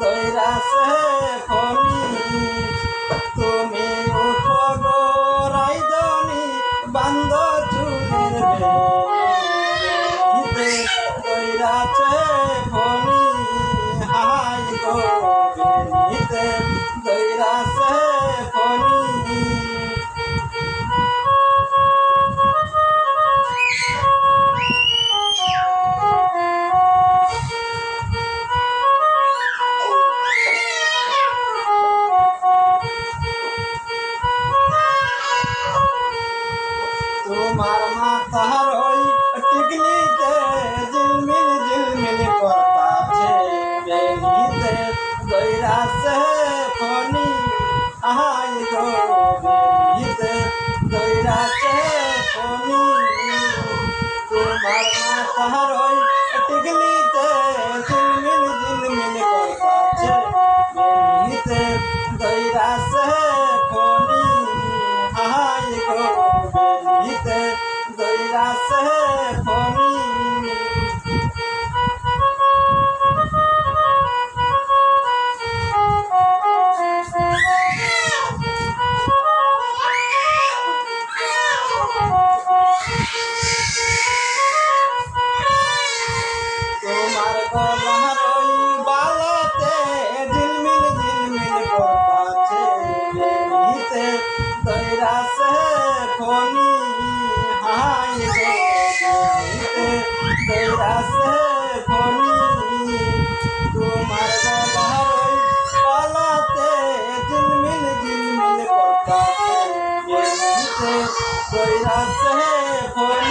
দৈরাছে ফনি তুমি উঠো গো রাইদনি বান্দ চুলের বেড়িতে দৈরাছে ফনি হাই গো বেড়িতে দৈরাছে ফনি তোমার মাথার ওই টিকলিতে ঝিলমিল ঝিলমিল করতাছে বেলিতে দৈরাছে ফনি হাই গো বেলিতে দৈরাছে ফনি তোমার মাথার ওই টিকলিতে ঝিলমিল ঝিলমিল করতাছে বেলিতে দৈরাছে ফনি হাই গো বেলিতে দৈরাছে ফনি তোমার গলার ওই বালাতে ঝিলমিল ঝিলমিল করতাছে বেলিতে দৈরাছে ফনি হাই গো বেলিতে দৈরাছে ফনি তোমার গলার ওই বালাতে ঝিলমিল ঝিলমিল করতাছে বেলিতে দৈরাছে ফনি